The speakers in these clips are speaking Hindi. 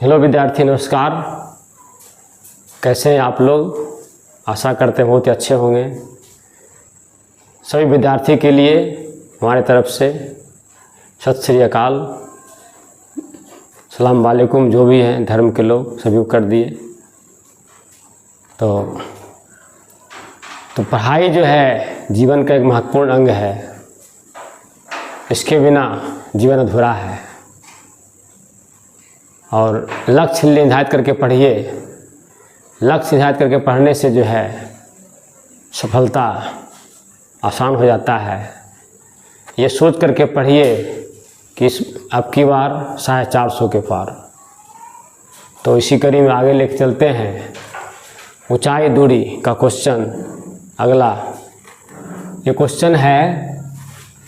हेलो विद्यार्थी, नमस्कार। कैसे हैं आप लोग? आशा करते हैं बहुत ही अच्छे होंगे। सभी विद्यार्थी के लिए हमारे तरफ से सत श्री अकाल, सलाम वालेकुम। जो भी हैं धर्म के लोग सभी को कर दिए। तो पढ़ाई जो है जीवन का एक महत्वपूर्ण अंग है। इसके बिना जीवन अधूरा है। और लक्ष्य निर्धारित करके पढ़िए। लक्ष्य निर्धारित करके पढ़ने से जो है सफलता आसान हो जाता है। ये सोच करके पढ़िए कि इस अब की बार 450 के पार। तो इसी कड़ी में आगे लेके चलते हैं। ऊंचाई दूरी का क्वेश्चन अगला। ये क्वेश्चन है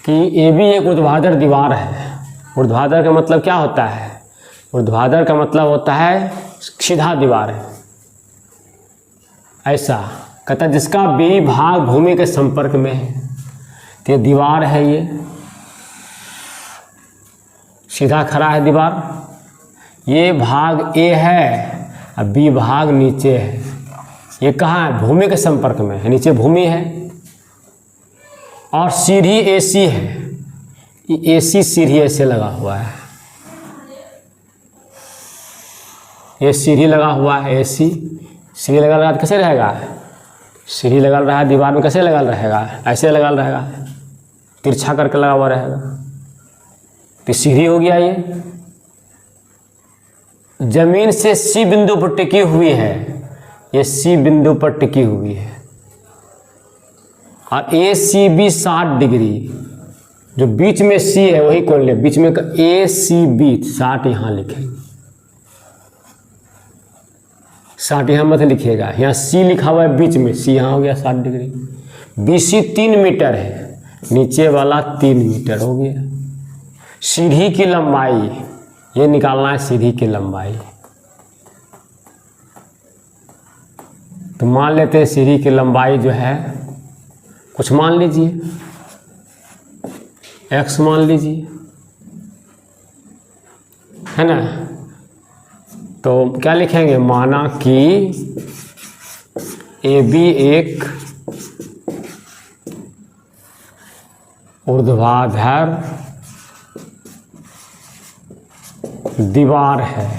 कि ए बी एक ऊर्ध्वाधर दीवार है। ऊर्ध्वाधर का मतलब क्या होता है? ऊर्ध्वाधर का मतलब होता है सीधा दीवार है। ऐसा कहता है जिसका बी भाग भूमि के संपर्क में है। तो ये दीवार है, ये सीधा खड़ा है दीवार। ये भाग ए है और बी भाग नीचे है। ये कहाँ है? भूमि के संपर्क में है। नीचे भूमि है और सीढ़ी एसी है। ये एसी सीढ़ी ऐसे लगा हुआ है। ये सीढ़ी लगा हुआ है। एसी सीढ़ी लगा रहा है, कैसे रहेगा? सीढ़ी लगा रहा है दीवार में, कैसे लगा रहेगा? ऐसे लगा रहेगा, तिरछा करके लगा हुआ रहेगा। तो सीढ़ी हो गया। ये जमीन से सी बिंदु पर टिकी हुई है। ये सी बिंदु पर टिकी हुई है और ए सी बी 60 डिग्री। जो बीच में सी है वही कौन ले? बीच में ए सी बी 60 यहाँ लिखेंगे। 60 यहाँ मत लिखिएगा, यहाँ सी लिखा हुआ है बीच में। सी यहाँ हो गया 60 डिग्री। बी सी 3 मीटर है, नीचे वाला 3 मीटर हो गया। सीढ़ी की लंबाई ये निकालना है। सीढ़ी की लंबाई तो मान लेते हैं सीढ़ी की लंबाई जो है कुछ मान लीजिए, x मान लीजिए, है ना। तो क्या लिखेंगे? माना कि ए बी एक ऊर्ध्वाधर दीवार है।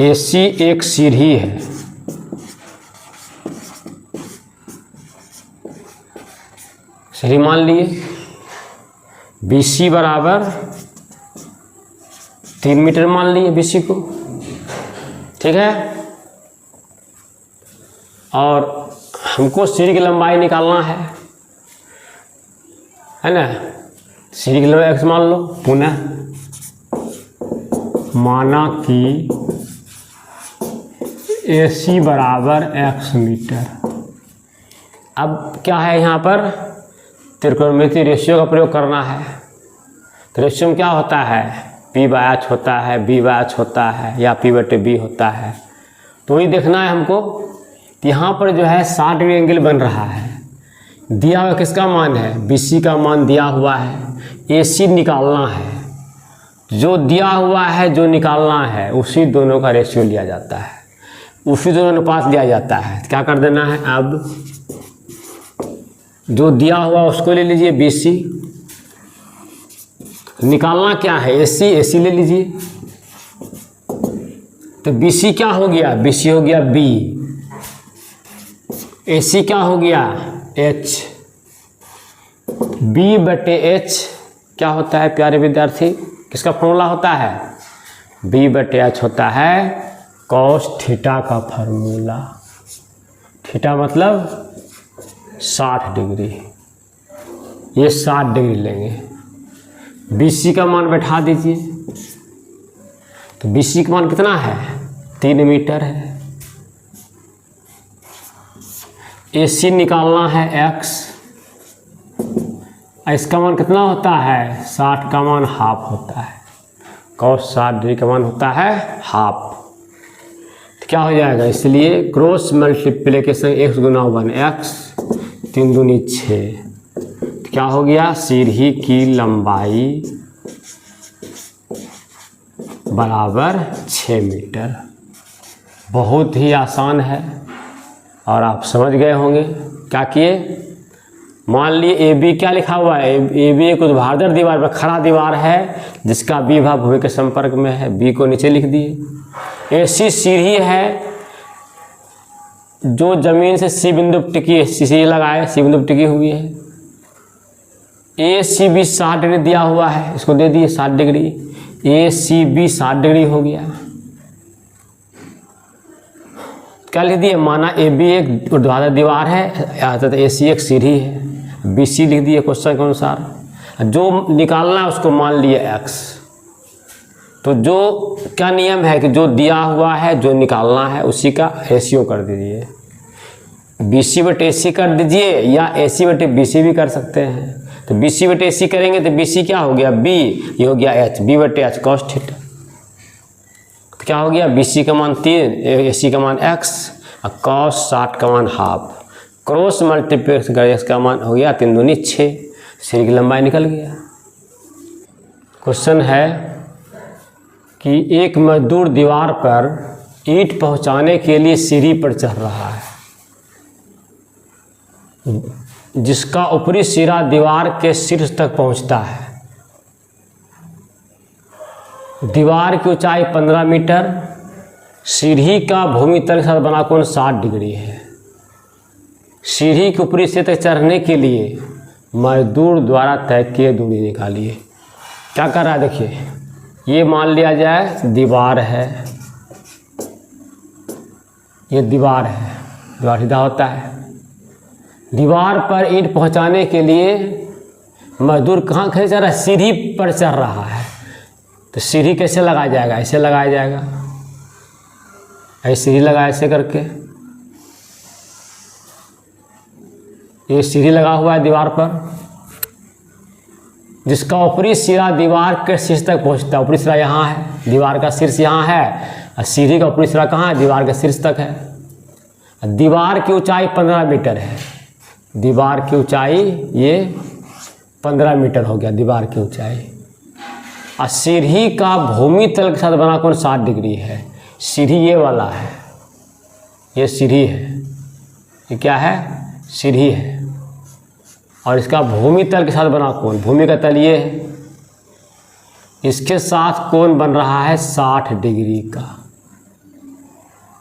एसी एक सीढ़ी है। सीढ़ी मान लिए। बीसी बराबर 3 मीटर मान लिए बीसी को, ठीक है। और हमको सीढ़ी की लंबाई निकालना है ना। सीढ़ी की लंबाई x मान लो। पुनः माना कि AC बराबर x मीटर। अब क्या है यहाँ पर? त्रिकोणमितीय रेशियो का प्रयोग करना है। तो रेशियो में क्या होता है? P/H होता है, B/H होता है या P/B होता है। तो ये देखना है हमको। यहाँ पर जो है 60 डिग्री एंगल बन रहा है। दिया हुआ किसका मान है? BC का मान दिया हुआ है। AC निकालना है। जो दिया हुआ है जो निकालना है उसी दोनों का रेशियो लिया जाता है, उसी दोनों अनुपात लिया जाता है। तो क्या कर देना है? अब जो दिया हुआ उसको ले लीजिए BC। निकालना क्या है? AC ले लीजिए। तो BC क्या हो गया? BC हो गया B। AC क्या हो गया? H। B/H क्या होता है प्यारे विद्यार्थी? किसका फॉर्मूला होता है? B/H होता है cos थीटा का फार्मूला। थीटा मतलब 60 डिग्री। ये 60 डिग्री लेंगे। BC का मान बैठा दीजिए। तो BC का मान कितना है? 3 मीटर है। AC निकालना है x। इसका मान कितना होता है? 60 का मान हाफ होता है। cos 60 डिग्री का मान होता है हाफ। तो क्या हो जाएगा? इसलिए क्रॉस मल्टीप्लिकेशन x गुना 1 x 3 दूनी 6 क्या हो गया, सीढ़ी की लंबाई बराबर 6 मीटर। बहुत ही आसान है और आप समझ गए होंगे। क्या किए, मान लिए ए बी क्या लिखा हुआ है, ए बी एक ऊर्ध्वाधर दीवार पर खड़ा दीवार है जिसका बी भाग भूमि के संपर्क में है, बी को नीचे लिख दिए। ए सी सीढ़ी है जो जमीन से सी बिंदु पर टिकी है, सीढ़ी लगाए, सी बिंदु पर टिकी हुई है। ए सी बी 60 डिग्री दिया हुआ है, इसको दे दिए 60 डिग्री, ए सी बी 60 डिग्री हो गया। क्या लिख दिए, माना ए बी एक ऊर्ध्वाधर दीवार है अर्थात ए सी एक सीढ़ी है, बी सी लिख दिए क्वेश्चन के अनुसार। जो निकालना है उसको मान लिए एक्स। तो जो क्या नियम है कि जो दिया हुआ है जो निकालना है उसी का रेशियो कर दीजिए, बी सी बटे ए सी कर दीजिए या ए सी बटे बी सी भी कर सकते हैं। तो बी सी बटे ए सी करेंगे तो बी सी क्या हो गया, बी, ये हो गया एच, बी बटे एच कॉस थीटा। तो क्या हो गया, बी सी का मान 3, ए सी का मान एक्स और कॉस 60 का मान हाफ, क्रॉस मल्टीप्लेक्स कर इसका मान हो गया 3 दूनी 6, सीढ़ी की लंबाई निकल गया। क्वेश्चन है कि एक मजदूर दीवार पर ईंट पहुंचाने के लिए सीढ़ी पर चढ़ रहा है जिसका ऊपरी सिरा दीवार के शीर्ष तक पहुंचता है। दीवार की ऊंचाई 15 मीटर, सीढ़ी का भूमि तल के साथ बना कोण 60 डिग्री है। सीढ़ी के ऊपरी सिरे तक चढ़ने के लिए मजदूर द्वारा तय किए दूरी निकालिए। क्या कर रहा है देखिए, ये मान लिया जाए दीवार है, ये दीवार है, दीवार सीधा होता है। दीवार पर ईंट पहुंचाने के लिए मजदूर कहाँ खड़े चढ़ रहा है, सीढ़ी पर चढ़ रहा है। तो सीढ़ी कैसे लगाया जाएगा, ऐसे लगाया जाएगा, ऐसे सीढ़ी लगा ऐसे करके, ये सीढ़ी लगा हुआ है दीवार पर जिसका ऊपरी सिरा दीवार के शीर्ष तक पहुंचता है। ऊपरी सिरा यहाँ है, दीवार का शीर्ष यहाँ है और सीढ़ी का ऊपरी सिरा कहाँ है, दीवार के शीर्ष तक है। दीवार की ऊंचाई 15 मीटर है, दीवार की ऊंचाई ये 15 मीटर हो गया दीवार की ऊंचाई। और सीढ़ी का भूमि तल के साथ बना कोण 60 डिग्री है। सीढ़ी ये वाला है, ये सीढ़ी है, ये क्या है, सीढ़ी है। और इसका भूमि तल के साथ बना कोण, भूमि का तल ये है, इसके साथ कोण बन रहा है 60 डिग्री का।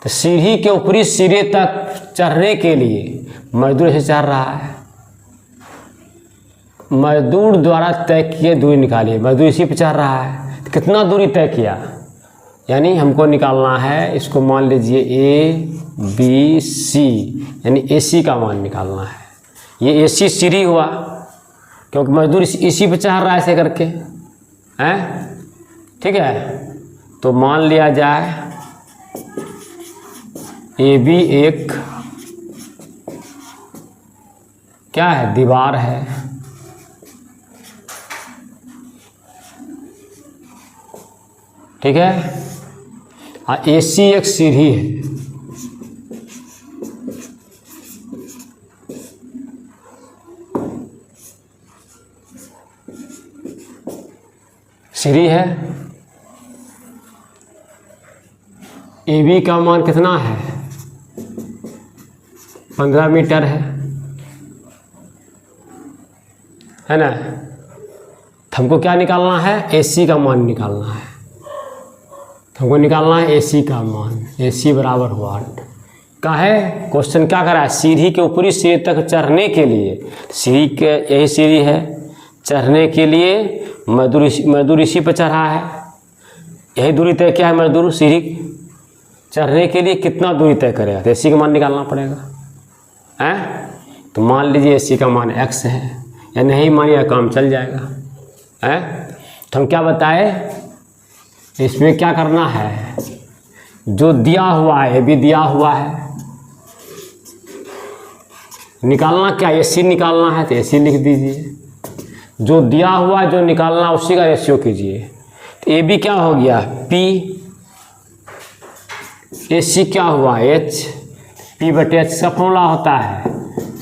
तो सीढ़ी के ऊपरी सिरे तक चढ़ने के लिए मजदूर से चढ़ रहा है। मजदूर द्वारा तय किए दूरी निकालिए। मजदूर इसी पे चढ़ रहा है, तो कितना दूरी तय किया, यानी हमको निकालना है, इसको मान लीजिए ए बी सी, यानी ए सी का मान निकालना है। ये ए सी सीढ़ी हुआ क्योंकि मजदूर इसी पे चढ़ रहा है ऐसे करके, हैं, ठीक है। तो मान लिया जाए ए बी एक क्या है, दीवार है, ठीक है, और ए सी एक सीढ़ी है। सीढ़ी है, ए बी का मान कितना है, 15 मीटर है ना। हमको क्या निकालना है, ए सी का मान निकालना है। हमको निकालना है ए सी का मान, ए सी बराबर हुआ का है। क्वेश्चन क्या कर रहा है, सीढ़ी के ऊपरी सिरे तक चढ़ने के लिए, सीढ़ी के यही सीढ़ी है, चढ़ने के लिए मजदूर इसी पर चढ़ा है, यही दूरी तय किया है। मजदूर सीढ़ी चढ़ने के लिए कितना दूरी तय करेगा, तो ए सी का मान निकालना पड़ेगा, हैं। तो मान लीजिए ए सी का मान एक्स है, या नहीं मानिए काम चल जाएगा, हैं। तो हम क्या बताए, इसमें क्या करना है, जो दिया हुआ है, ए बी दिया हुआ है, निकालना क्या, ए सी निकालना है तो ए सी लिख दीजिए। जो दिया हुआ जो निकालना उसी का रेशियो कीजिए। तो ए बी क्या हो गया, पी, ए सी क्या हुआ, एच, पी बटे एच का फॉर्मूला होता है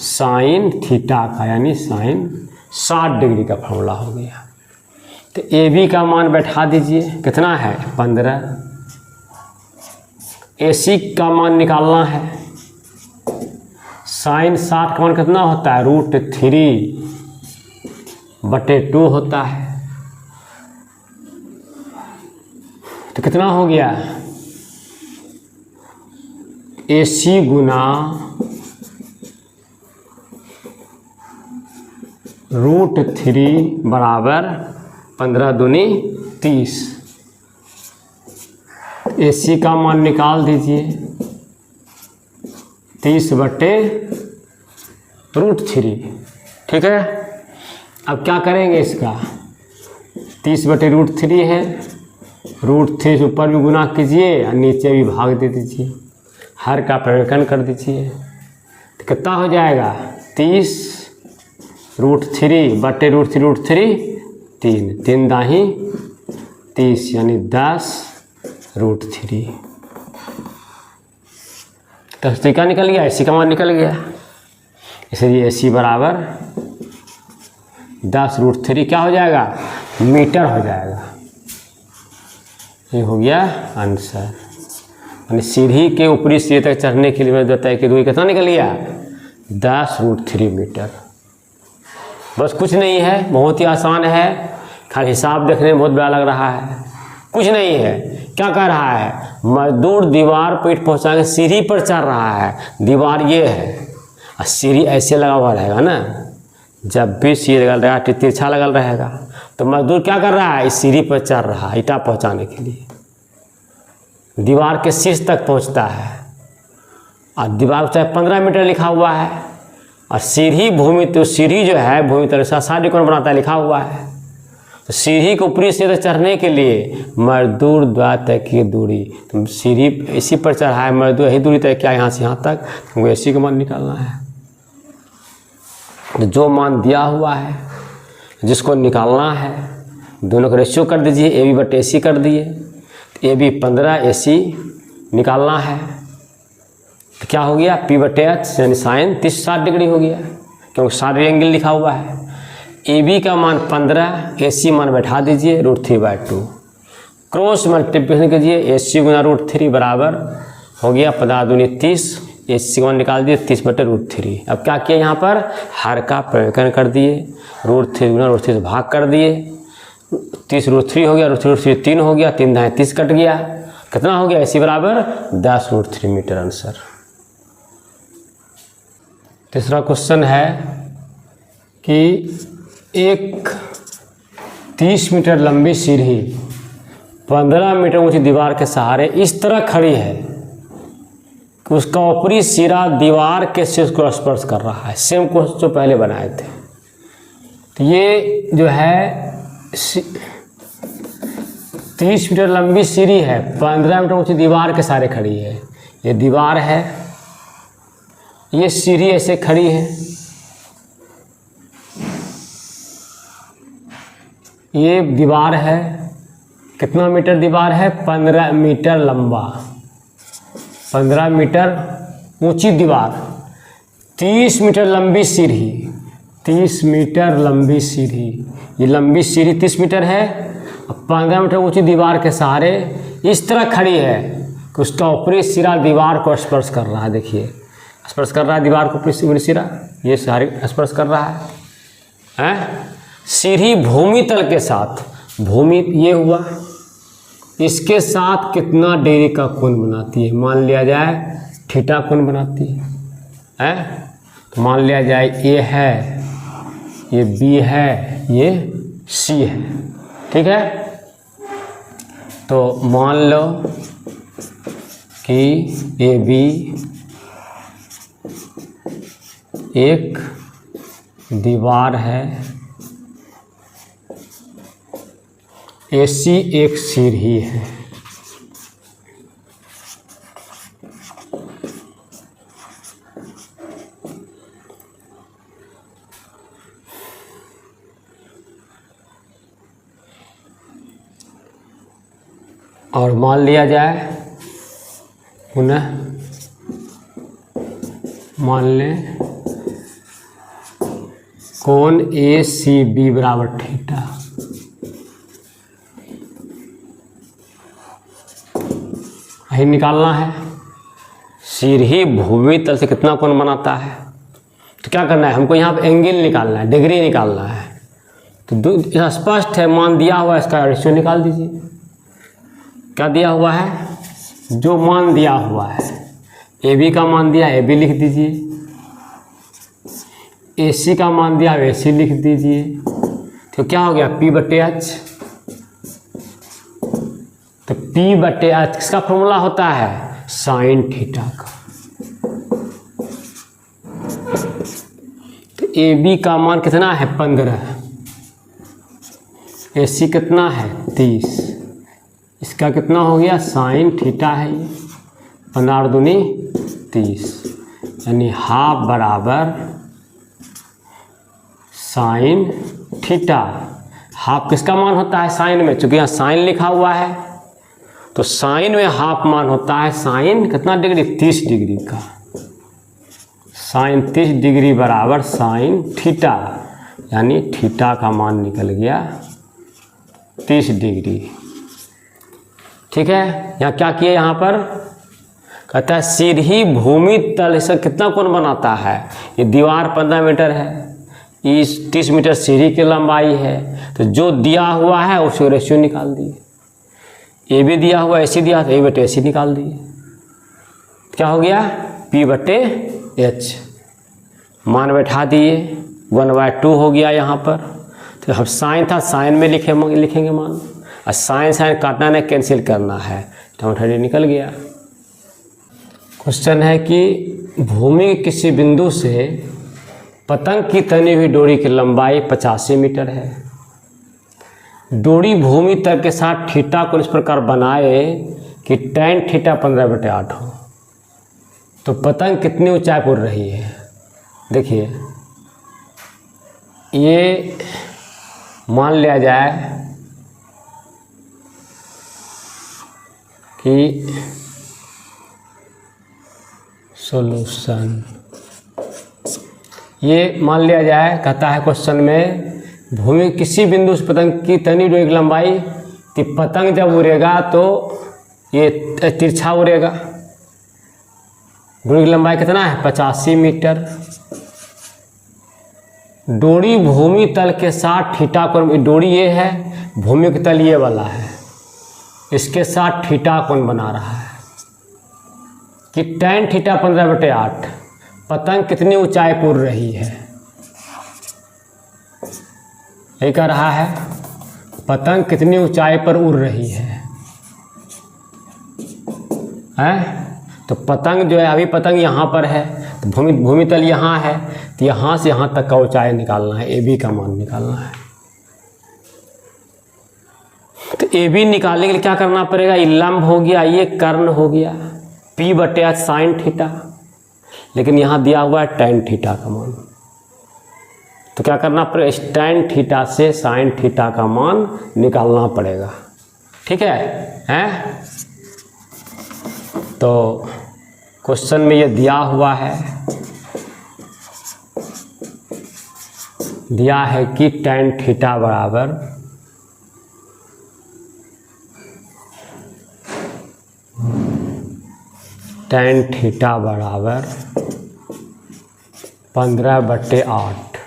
साइन थीटा का, यानी साइन 60 डिग्री का फॉर्मूला हो गया। तो ए बी का मान बैठा दीजिए, कितना है 15। ए सी का मान निकालना है, साइन 60 का मान कितना होता है √3/2 होता है। तो कितना हो गया ए सी गुना √3 बराबर 15 दूनी 30। ए सी का मान निकाल दीजिए 30/√3, ठीक है। अब क्या करेंगे इसका, 30/√3 है, √3 से ऊपर भी गुना कीजिए और नीचे भी भाग दे दीजिए, हर का परिवर्तन कर दीजिए। तो कितना हो जाएगा 30√3/√3 3 दाही 30, यानी 10√3। तो का निकल गया, ए सी का मान निकल गया। इसलिए ए सी बराबर 10√3 क्या हो जाएगा, मीटर हो जाएगा। ये हो गया आंसर। यानी सीढ़ी के ऊपरी सिरे तक चढ़ने के लिए मैंने बताया कि दूरी कितना निकल गया 10√3 मीटर। बस कुछ नहीं है, बहुत ही आसान है। खाली हिसाब देखने में बहुत बड़ा लग रहा है, कुछ नहीं है। क्या कह रहा है, मजदूर दीवार पर ईंट पहुँचा के सीढ़ी पर चढ़ रहा है। दीवार ये है और सीढ़ी ऐसे लगा हुआ रहेगा ना, जब भी सीढ़ी लगल रहेगा तिरछा लगल रहेगा। तो मजदूर क्या कर रहा है, इस सीढ़ी पर चढ़ रहा है ईंटा पहुँचाने के लिए। दीवार के शीर्ष तक पहुँचता है और दीवार पर चाहे 15 मीटर लिखा हुआ है, और सीढ़ी भूमि, तो सीढ़ी जो है भूमि तल से 60 कोण बनाता है, लिखा हुआ है। तो सीढ़ी को ऊपरी से चढ़ने के लिए मजदूर द्वारा तय की दूरी, तो सीढ़ी इसी पर चढ़ा है, मजदूर यही दूरी तय किया यहाँ से यहाँ तक, हमको इसी का मान निकालना है। तो जो मान दिया हुआ है जिसको निकालना है, दोनों का रेशियो कर दीजिए, ए बी बटे ए सी कर दिए। ए बी 15, ए सी निकालना है, तो क्या हो गया P/H, यानी साइन 60 डिग्री हो गया, क्योंकि 60 एंगल लिखा हुआ है। ए बी का मान 15, ए सी मान बैठा दीजिए √3/2, क्रॉस मल्टीप्लिकेशन कीजिए, ए सी गुना √3 बराबर हो गया 15 दूनी 30, ए सी का मान निकाल दिए 30/√3। अब क्या किया, यहाँ पर हर का परिवर्तन कर दिए, √3 गुना √3 से भाग कर दिए, 30√3 हो गया, √3 3 हो गया, 3 दाएँ 30 कट गया, कितना हो गया, ए सी बराबर 10√3 मीटर आंसर। तीसरा क्वेश्चन है कि एक 30 मीटर लंबी सीढ़ी 15 मीटर ऊंची दीवार के सहारे इस तरह खड़ी है कि उसका ऊपरी सिरा दीवार के शीर्ष को स्पर्श कर रहा है। सेम क्वेश्चन जो पहले बनाए थे। तो ये जो है 30 मीटर लंबी सीढ़ी है, 15 मीटर ऊंची दीवार के सहारे खड़ी है। ये दीवार है, ये सीढ़ी ऐसे खड़ी है, ये दीवार है, कितना मीटर दीवार है 15 मीटर लंबा, 15 मीटर ऊंची दीवार, 30 मीटर लंबी सीढ़ी, 30 मीटर लंबी सीढ़ी, ये लंबी सीढ़ी 30 मीटर है, 15 मीटर ऊंची दीवार के सहारे इस तरह खड़ी है कि उसका ऊपरी सिरा दीवार को स्पर्श कर रहा है। देखिए स्पर्श कर रहा है दीवार को ऊपरी सिरा, ये सारे स्पर्श कर रहा है। सीढ़ी भूमि तल के साथ, भूमि ये हुआ, इसके साथ कितना डिग्री का कोण बनाती है, मान लिया जाए थीटा कोण बनाती है। तो मान लिया जाए ए है, ये बी है, ये सी है, ठीक है। तो मान लो कि ए बी एक दीवार है, ए सी एक सीढ़ी है। और मान लिया जाए, पुनः मान लें कोण ए सी बी बराबर थीटा। यही निकालना है। सीधी भूमि तल से कितना कोण बनाता है, तो क्या करना है हमको, यहाँ पे एंगल निकालना है, डिग्री निकालना है। तो स्पष्ट है, मान दिया हुआ है, इसका रेशियो निकाल दीजिए। क्या दिया हुआ है, जो मान दिया हुआ है, ए बी का मान दिया ए बी लिख दीजिए, ए सी का मान दिया ए सी लिख दीजिए। तो क्या हो गया, पी बटे एच। तो पी बटे एच किसका फॉर्मूला होता है, साइन थीटा का। तो ए बी का मान कितना है 15, ए सी कितना है 30, इसका कितना हो गया साइन थीटा है ये, 15 दूनी 30, यानी हाफ बराबर साइन थीटा। हाफ किसका मान होता है साइन में, चूंकि यहाँ साइन लिखा हुआ है तो साइन में हाफ मान होता है साइन कितना डिग्री, 30 डिग्री का। साइन 30 डिग्री बराबर साइन थीटा, यानी थीटा का मान निकल गया 30 डिग्री। ठीक है, यहाँ क्या किया, यहाँ पर कहता है सीधी भूमि तल से कितना कोण बनाता है। ये दीवार 15 मीटर है, इस 30 मीटर सीढ़ी की लंबाई है, तो जो दिया हुआ है उसको रेशियो निकाल दिए। ए भी दिया हुआ, ऐसी दिया तो ए बटे ऐसी निकाल दिए। क्या हो गया, पी बटे एच, मान बैठा दिए, 1/2 हो गया यहाँ पर। तो अब साइन था, साइन में लिखेंगे मान, और साइन साइन काटना नहीं, कैंसिल करना है, तो 30 निकल गया। क्वेश्चन है कि भूमि के किसी बिंदु से पतंग की तनी हुई डोरी की लंबाई 85 मीटर है। डोरी भूमि तल के साथ थीटा को इस प्रकार बनाए कि tan थीटा 15/8 हो, तो पतंग कितनी ऊंचाई पर उड़ रही है। देखिए, ये मान लिया जाए कि सॉल्यूशन, ये मान लिया जाए, कहता है क्वेश्चन में भूमि किसी बिंदु से पतंग की तनी डोरी की लंबाई, कि पतंग जब उड़ेगा तो ये तिरछा उड़ेगा। डोरी की लंबाई कितना है 85 मीटर। डोरी भूमि तल के साथ थीटा कोण, डोरी ये है, भूमि के तल ये वाला है, इसके साथ थीटा कोण बना रहा है कि tan थीटा 15/8, पतंग कितनी ऊंचाई पर उड़ रही है, यही कह रहा है, पतंग कितनी ऊंचाई पर उड़ रही है। तो पतंग जो है, अभी पतंग यहाँ पर है, तो भूमि तल यहाँ है, तो यहाँ से यहाँ तक का ऊंचाई निकालना है, ए बी का मान निकालना है। तो ए बी निकालने के लिए क्या करना पड़ेगा, ये लंब हो गया, ये कर्ण हो गया, पी बटे एच साइन थीटा, लेकिन यहाँ दिया हुआ है tan थीटा का मान, तो क्या करना पड़ेगा, tan थीटा से साइन थीटा का मान निकालना पड़ेगा। ठीक है, हैं? तो क्वेश्चन में ये दिया हुआ है, दिया है कि tan थीटा बराबर tan थीटा बराबर 15/8,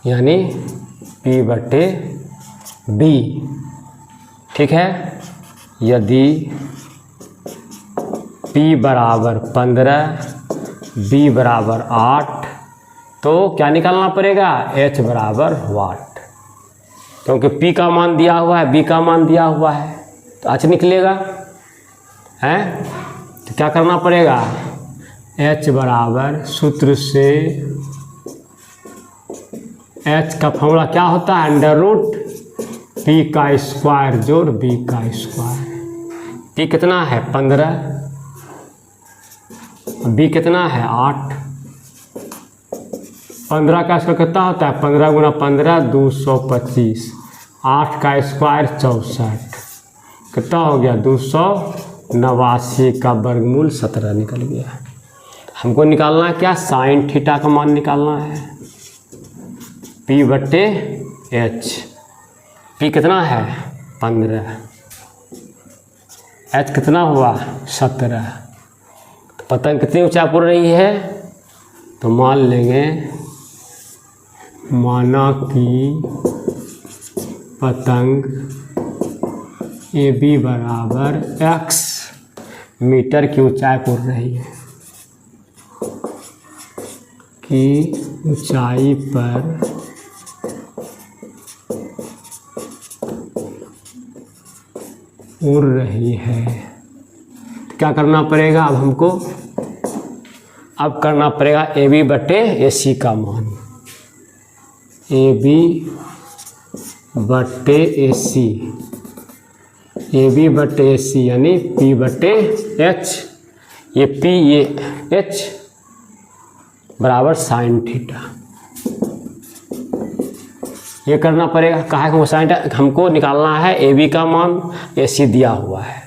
यानी P बटे B। ठीक है, यदि P बराबर 15, B बराबर 8, तो क्या निकालना पड़ेगा, H बराबर वाट, क्योंकि P का मान दिया हुआ है, B का मान दिया हुआ है, तो H निकलेगा, है? तो क्या करना पड़ेगा, H बराबर सूत्र से H का फॉर्मूला क्या होता है, √P का स्क्वायर जोड़ B का स्क्वायर। P कितना है 15, B कितना है 8, 15 का स्क्वायर कितना होता है, 15 गुना 15 225, 8 का स्क्वायर 64, कितना हो गया 289 का वर्गमूल 17 निकल गया। हमको निकालना है क्या, साइन थीटा का मान निकालना है। P/H। P कितना है 15, H कितना हुआ 17। तो पतंग कितनी ऊंचाई पर उड़ रही है, तो मान लेंगे माना कि पतंग AB बराबर x मीटर की ऊंचाई पर उड़ रही है, की ऊंचाई पर उड़ रही है। तो क्या करना पड़ेगा अब हमको, अब करना पड़ेगा AB/AC का मान, AB/AC, AB/AC यानी P/H, ये P ये H बराबर साइन थीटा। ये करना पड़ेगा, कहा है साइन हमको निकालना है, AB का मान, AC दिया हुआ है,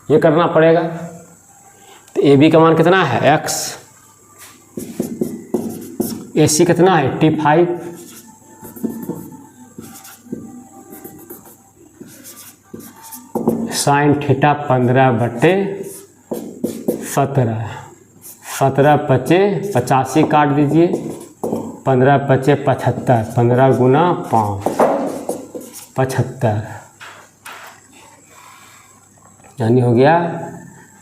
ये करना पड़ेगा। तो AB का मान कितना है x, AC कितना है 85, साइन थीटा 15/17, 17×5 85 काट दीजिए, 15×5 75, 15 गुना 5 75 यानी हो गया।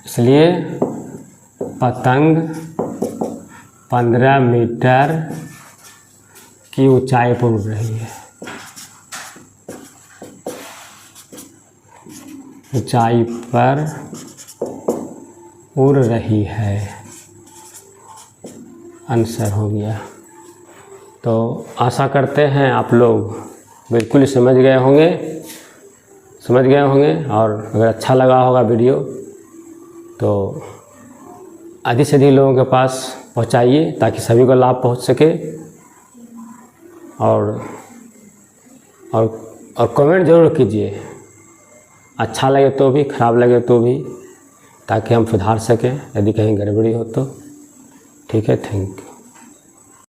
इसलिए पतंग 15 मीटर की ऊंचाई पर उड़ रही है, ऊंचाई पर उड़ रही है, आंसर हो गया। तो आशा करते हैं आप लोग बिल्कुल ही समझ गए होंगे, और अगर अच्छा लगा होगा वीडियो तो अधिक से अधिक लोगों के पास पहुंचाइए ताकि सभी को लाभ पहुंच सके। और कमेंट ज़रूर कीजिए, अच्छा लगे तो भी, ख़राब लगे तो भी, ताकि हम सुधार सकें यदि कहीं गड़बड़ी हो तो। ठीक है, थैंक यू।